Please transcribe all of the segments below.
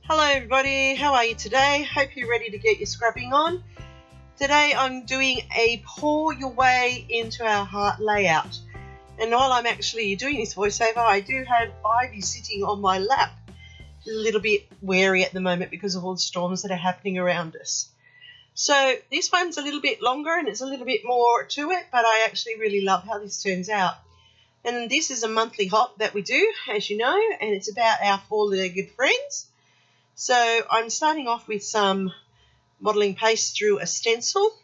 Hello everybody, how are you today? Hope you're ready to get your scrubbing on. Today I'm doing a pour your way into our heart layout. And while I'm actually doing this voiceover, I do have Ivy sitting on my lap. A little bit wary at the moment because of all the storms that are happening around us. So this one's a little bit longer and it's a little bit more to it, but I actually really love how this turns out. And this is a monthly hop that we do, as you know, and it's about our four-legged friends. So I'm starting off with some modelling paste through a stencil.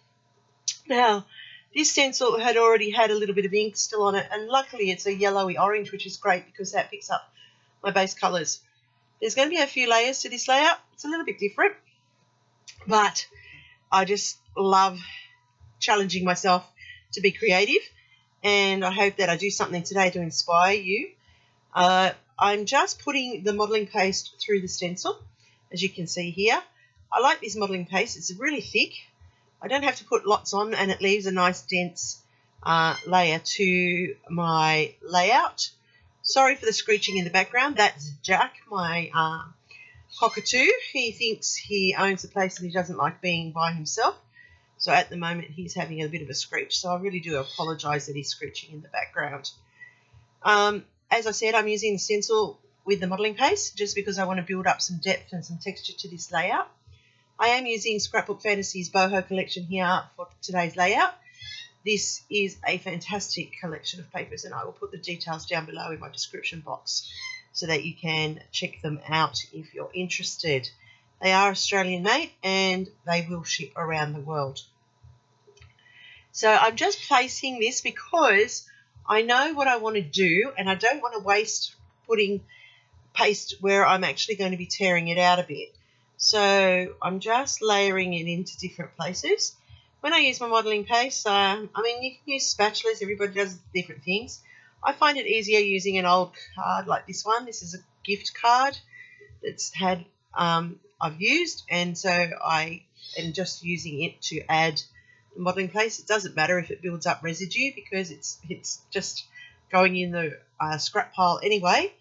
Now, this stencil had already had a little bit of ink still on it, and luckily it's a yellowy orange, which is great because that picks up my base colours. There's going to be a few layers to this layout. It's a little bit different, but I just love challenging myself to be creative, and I hope that I do something today to inspire you. I'm just putting the modelling paste through the stencil. As you can see here, I like this modelling paste. It's really thick. I don't have to put lots on, and it leaves a nice dense layer to my layout. Sorry for the screeching in the background. That's Jack, my cockatoo. He thinks he owns the place and he doesn't like being by himself. So at the moment he's having a bit of a screech. So I really do apologise that he's screeching in the background. As I said, I'm using the stencil with the modelling paste just because I want to build up some depth and some texture to this layout. I am using Scrapbook Fantasy's boho collection here for today's layout. This is a fantastic collection of papers, and I will put the details down below in my description box so that you can check them out if you're interested. They are Australian made and they will ship around the world. So I'm just placing this because I know what I want to do, and I don't want to waste putting paste where I'm actually going to be tearing it out a bit. So I'm just layering it into different places. When I use my modelling paste, I mean, you can use spatulas. Everybody does different things. I find it easier using an old card like this one. This is a gift card that's had I've used, and so I am just using it to add the modelling paste. It doesn't matter if it builds up residue because it's just going in the scrap pile anyway.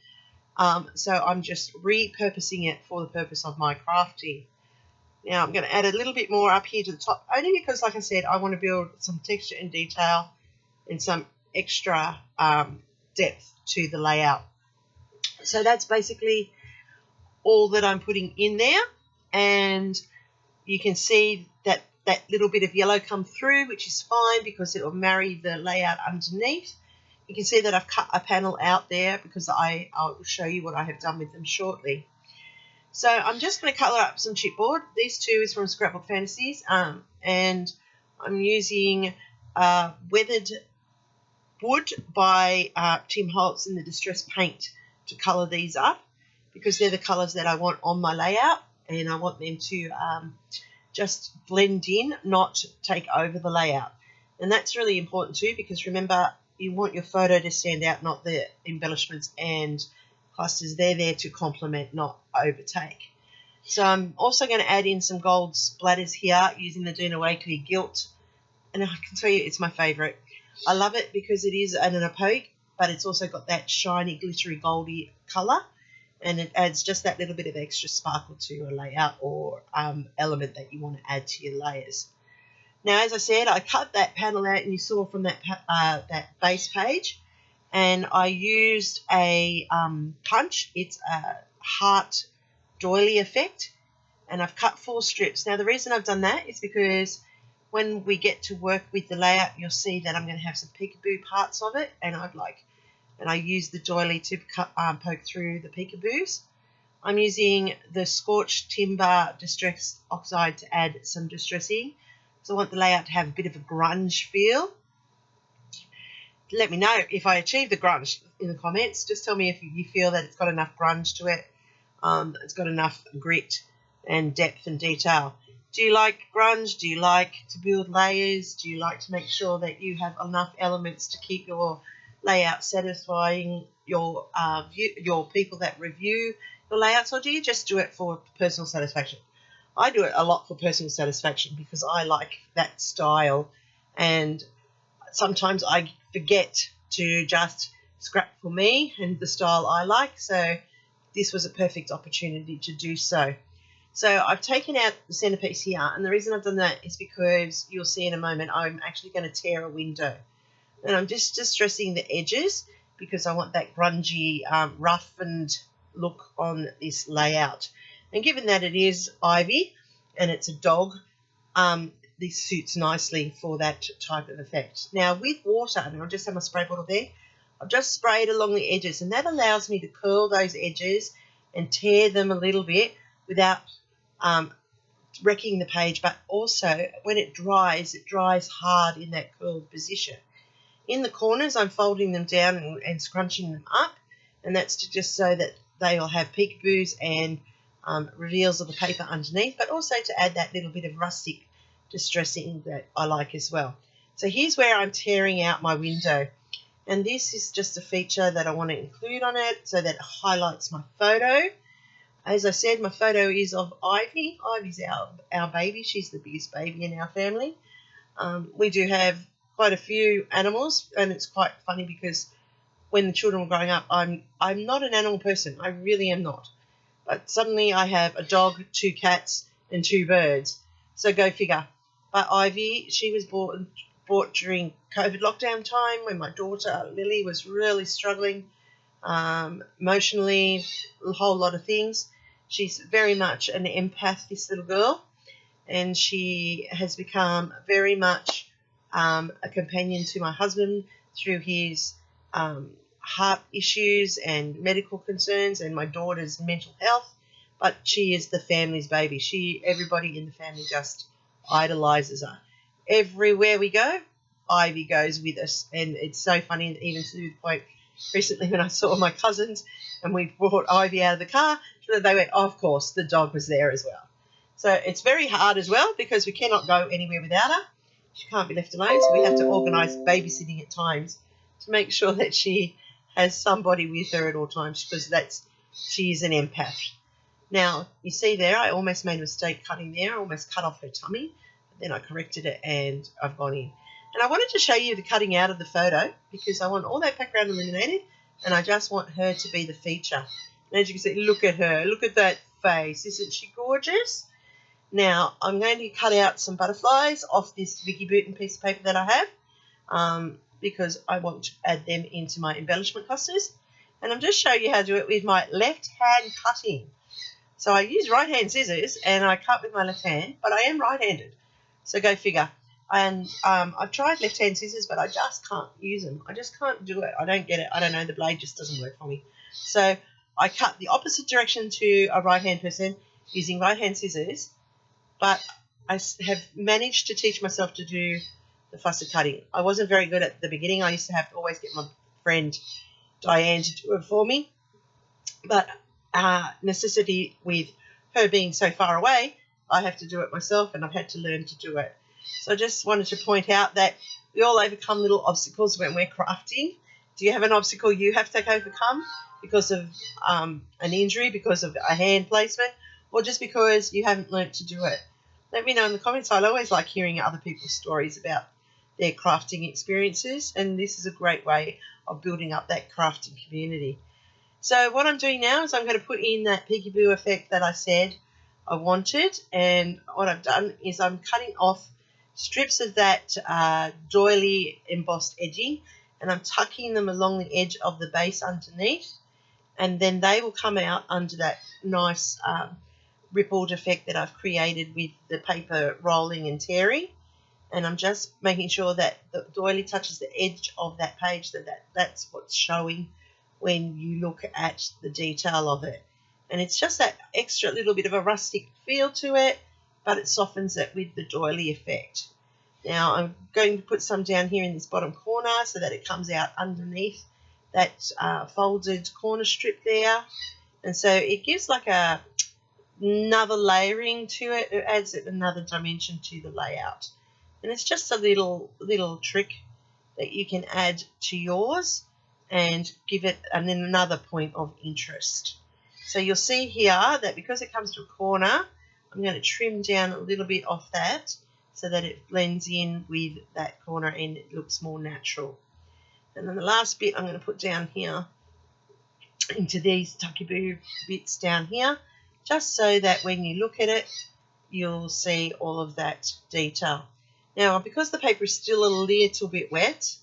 So I'm just repurposing it for the purpose of my crafting. Now I'm going to add a little bit more up here to the top, only because, like I said, I want to build some texture and detail and some extra depth to the layout. So that's basically all that I'm putting in there, and you can see that little bit of yellow come through, which is fine because it will marry the layout underneath. You can see that I've cut a panel out there because I'll show you what I have done with them shortly. So I'm just going to colour up some chipboard. These two is from Scrapbook Fantasies, and I'm using Weathered Wood by Tim Holtz in the Distress Paint to colour these up because they're the colours that I want on my layout, and I want them to just blend in, not take over the layout. And that's really important too, because remember, you want your photo to stand out, not the embellishments and clusters. They're there to complement, not overtake. So I'm also going to add in some gold splatters here using the Dina Wakley Gilt. And I can tell you it's my favourite. I love it because it is an opaque, but it's also got that shiny, glittery, goldy colour. And it adds just that little bit of extra sparkle to a layout or element that you want to add to your layers. Now, as I said, I cut that panel out, and you saw from that base page, and I used a punch. It's a heart doily effect, and I've cut 4 strips. Now, the reason I've done that is because when we get to work with the layout, you'll see that I'm going to have some peekaboo parts of it, and I use the doily to poke through the peekaboos. I'm using the Scorched Timber Distress Oxide to add some distressing. So I want the layout to have a bit of a grunge feel. Let me know if I achieve the grunge in the comments. Just tell me if you feel that it's got enough grunge to it. It's got enough grit and depth and detail. Do you like grunge? Do you like to build layers? Do you like to make sure that you have enough elements to keep your layout satisfying your people that review your layouts, or do you just do it for personal satisfaction? I do it a lot for personal satisfaction because I like that style, and sometimes I forget to just scrap for me and the style I like. So this was a perfect opportunity to do so. So I've taken out the centerpiece here, and the reason I've done that is because you'll see in a moment I'm actually going to tear a window. And I'm just distressing the edges because I want that grungy, roughened look on this layout. And given that it is ivy and it's a dog, this suits nicely for that type of effect. Now with water, and I'll just have my spray bottle there, I've just sprayed along the edges, and that allows me to curl those edges and tear them a little bit without wrecking the page, but also when it dries hard in that curled position. In the corners, I'm folding them down and scrunching them up, and that's just so that they'll have peekaboos and reveals of the paper underneath, but also to add that little bit of rustic distressing that I like as well. So here's where I'm tearing out my window, and this is just a feature that I want to include on it so that it highlights my photo. As I said, my photo is of Ivy. Ivy's our baby. She's the biggest baby in our family. We do have quite a few animals, and it's quite funny because when the children were growing up, I'm not an animal person. I really am not. But suddenly I have a dog, 2 cats, and 2 birds. So go figure. But Ivy, she was bought during COVID lockdown time when my daughter Lily was really struggling emotionally, a whole lot of things. She's very much an empath, this little girl, and she has become very much a companion to my husband through his heart issues and medical concerns and my daughter's mental health. But she is the family's baby. Everybody in the family just idolizes her. Everywhere we go, Ivy goes with us, and it's so funny, even to the point recently when I saw my cousins and we brought Ivy out of the car, they went, oh, of course, the dog was there as well. So it's very hard as well because we cannot go anywhere without her. She can't be left alone, so we have to organise babysitting at times to make sure that she has somebody with her at all times, because she is an empath. Now, you see there, I almost made a mistake cutting there. I almost cut off her tummy, but then I corrected it and I've gone in. And I wanted to show you the cutting out of the photo because I want all that background eliminated and I just want her to be the feature. And as you can see, look at her. Look at that face. Isn't she gorgeous? Now, I'm going to cut out some butterflies off this Vicky Bouton piece of paper that I have because I want to add them into my embellishment clusters. And I'm just showing you how to do it with my left hand cutting. So I use right-hand scissors and I cut with my left hand, but I am right-handed. So go figure. And I've tried left-hand scissors, but I just can't use them. I just can't do it. I don't get it. I don't know. The blade just doesn't work for me. So I cut the opposite direction to a right-hand person using right-hand scissors, but I have managed to teach myself to do the fussy cutting. I wasn't very good at the beginning. I used to have to always get my friend Diane to do it for me. But necessity with her being so far away, I have to do it myself, and I've had to learn to do it. So I just wanted to point out that we all overcome little obstacles when we're crafting. Do you have an obstacle you have to overcome because of an injury, because of a hand placement, or just because you haven't learnt to do it? Let me know in the comments. I always like hearing other people's stories about their crafting experiences, and this is a great way of building up that crafting community. So what I'm doing now is I'm going to put in that peekaboo effect that I said I wanted, and what I've done is I'm cutting off strips of that doily embossed edging, and I'm tucking them along the edge of the base underneath, and then they will come out under that nice rippled effect that I've created with the paper rolling and tearing. And I'm just making sure that the doily touches the edge of that page, that's what's showing when you look at the detail of it. And it's just that extra little bit of a rustic feel to it, but it softens it with the doily effect. Now I'm going to put some down here in this bottom corner so that it comes out underneath that folded corner strip there. And so it gives like another layering to it. It adds another dimension to the layout. And it's just a little trick that you can add to yours and give it another point of interest. So you'll see here that because it comes to a corner, I'm going to trim down a little bit off that so that it blends in with that corner and it looks more natural. And then the last bit I'm going to put down here into these tuckaboo bits down here, just so that when you look at it, you'll see all of that detail. Now, because the paper is still a little bit wet,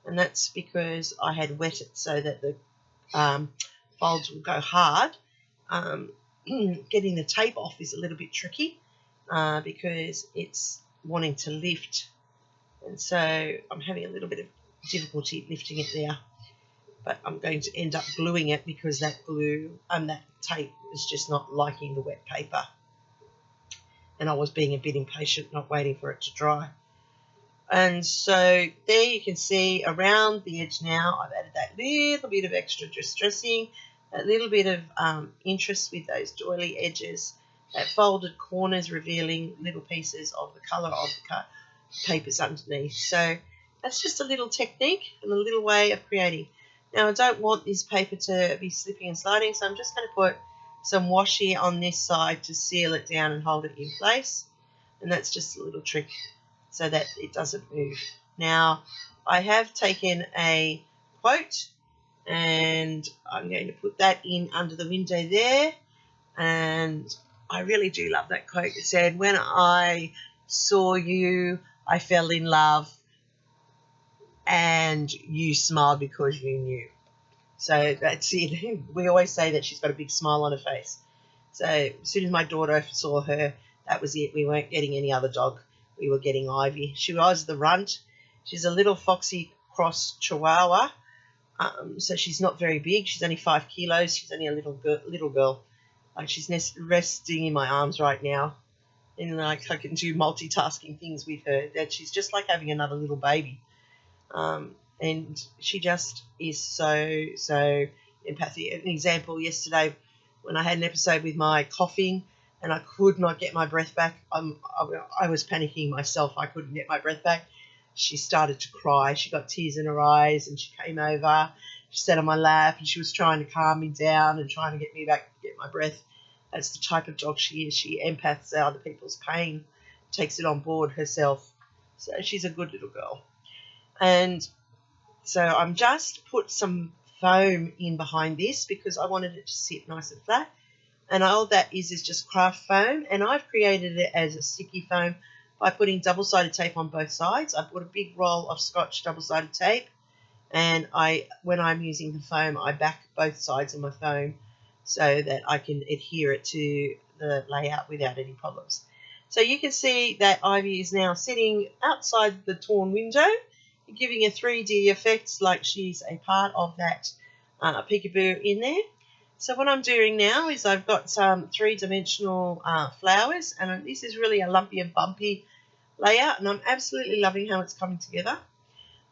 and that's because I had wet it so that the folds will go hard, getting the tape off is a little bit tricky because it's wanting to lift, and so I'm having a little bit of difficulty lifting it there. But I'm going to end up gluing it because that that tape is just not liking the wet paper. And I was being a bit impatient, not waiting for it to dry. And so there you can see around the edge now, I've added that little bit of extra distressing, a little bit of interest with those doily edges, that folded corners revealing little pieces of the colour of the papers underneath. So that's just a little technique and a little way of creating. Now, I don't want this paper to be slipping and sliding, so I'm just going to put some washi on this side to seal it down and hold it in place. And that's just a little trick so that it doesn't move. Now, I have taken a quote and I'm going to put that in under the window there. And I really do love that quote. It said, "When I saw you, I fell in love, and you smiled because you knew." So that's it. We always say that she's got a big smile on her face. So as soon as my daughter saw her, that was it. We weren't getting any other dog. We were getting Ivy. She was the runt. She's a little foxy cross chihuahua. So she's not very big. She's only 5 kilos. She's only a little girl. Like, she's resting in my arms right now. And like, I can do multitasking things with her. That she's just like having another little baby. And she just is so empathic. An example, yesterday when I had an episode with my coughing and I could not get my breath back, I was panicking myself. I couldn't get my breath back. She started to cry. She got tears in her eyes and she came over. She sat on my lap and she was trying to calm me down and trying to get me back to get my breath. That's the type of dog she is. She empaths other people's pain, takes it on board herself. So she's a good little girl. And so I'm just put some foam in behind this because I wanted it to sit nice and flat. And all that is just craft foam. And I've created it as a sticky foam by putting double-sided tape on both sides. I put a big roll of Scotch double-sided tape. And when I'm using the foam, I back both sides of my foam so that I can adhere it to the layout without any problems. So you can see that Ivy is now sitting outside the torn window, giving a 3D effect like she's a part of that peekaboo in there. So what I'm doing now is I've got some 3-dimensional flowers, and this is really a lumpy and bumpy layout, and I'm absolutely loving how it's coming together.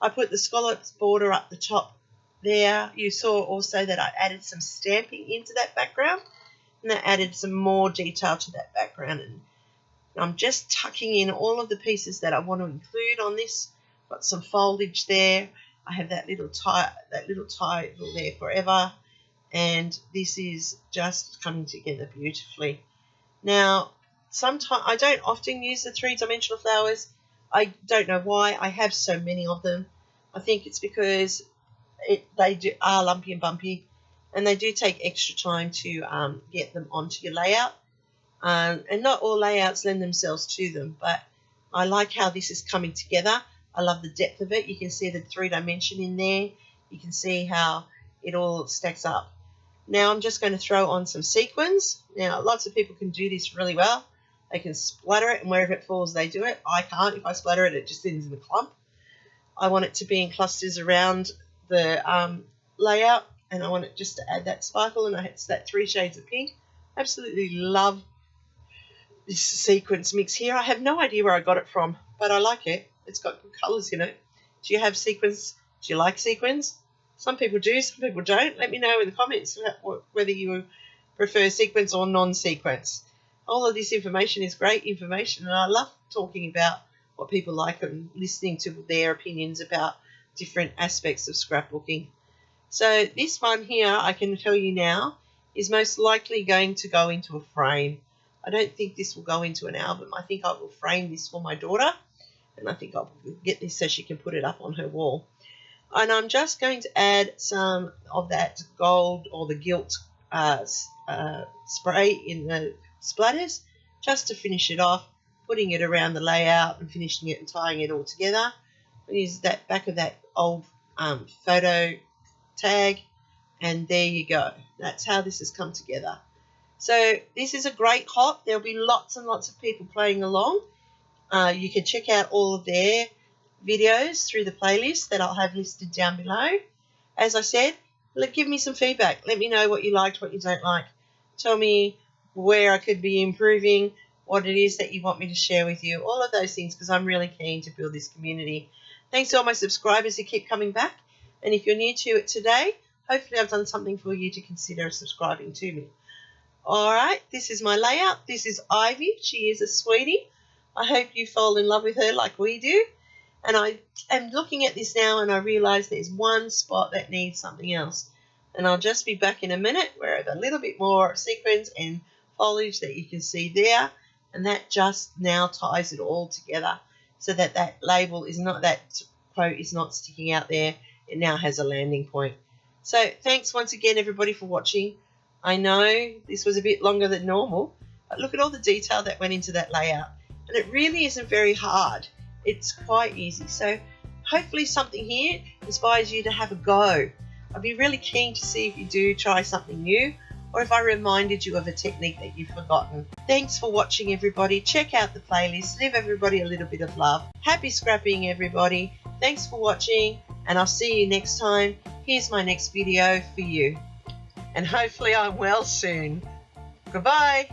I put the scallops border up the top there. You saw also that I added some stamping into that background, and that added some more detail to that background. And I'm just tucking in all of the pieces that I want to include on this. Got some foliage there. I have that little title there forever, and this is just coming together beautifully. Now, sometimes I don't often use the 3-dimensional flowers. I don't know why. I have so many of them. I think it's because they are lumpy and bumpy, and they do take extra time to get them onto your layout. And not all layouts lend themselves to them, but I like how this is coming together. I love the depth of it. You can see the 3-dimension in there. You can see how it all stacks up. Now I'm just going to throw on some sequins. Now, lots of people can do this really well. They can splatter it, and wherever it falls, they do it. I can't. If I splatter it, it just ends in a clump. I want it to be in clusters around the layout, and I want it just to add that sparkle, and it's that 3 shades of pink. Absolutely love this sequence mix here. I have no idea where I got it from, but I like it. It's got good colours in it. Do you have sequins? Do you like sequins? Some people do, some people don't. Let me know in the comments whether you prefer sequins or non-sequence. All of this information is great information, and I love talking about what people like and listening to their opinions about different aspects of scrapbooking. So this one here, I can tell you now, is most likely going to go into a frame. I don't think this will go into an album. I think I will frame this for my daughter, and I think I'll get this so she can put it up on her wall. And I'm just going to add some of that gold or the gilt spray in the splatters just to finish it off, putting it around the layout and finishing it and tying it all together. I use that back of that old photo tag, and there you go. That's how this has come together. So this is a great hop. There'll be lots and lots of people playing along. You can check out all of their videos through the playlist that I'll have listed down below. As I said, give me some feedback. Let me know what you liked, what you don't like. Tell me where I could be improving, what it is that you want me to share with you, all of those things, because I'm really keen to build this community. Thanks to all my subscribers who keep coming back. And if you're new to it today, hopefully I've done something for you to consider subscribing to me. Alright, this is my layout. This is Ivy. She is a sweetie. I hope you fall in love with her like we do. And I am looking at this now and I realise there's one spot that needs something else. And I'll just be back in a minute where I have a little bit more sequins and foliage that you can see there. And that just now ties it all together so that that label is not, that quote is not sticking out there. It now has a landing point. So thanks once again everybody for watching. I know this was a bit longer than normal, but look at all the detail that went into that layout. And it really isn't very hard. It's quite easy. So hopefully something here inspires you to have a go. I'd be really keen to see if you do try something new or if I reminded you of a technique that you've forgotten. Thanks for watching everybody. Check out the playlist. Give everybody a little bit of love. Happy scrapping everybody. Thanks for watching and I'll see you next time. Here's my next video for you. And hopefully I'm well soon. Goodbye.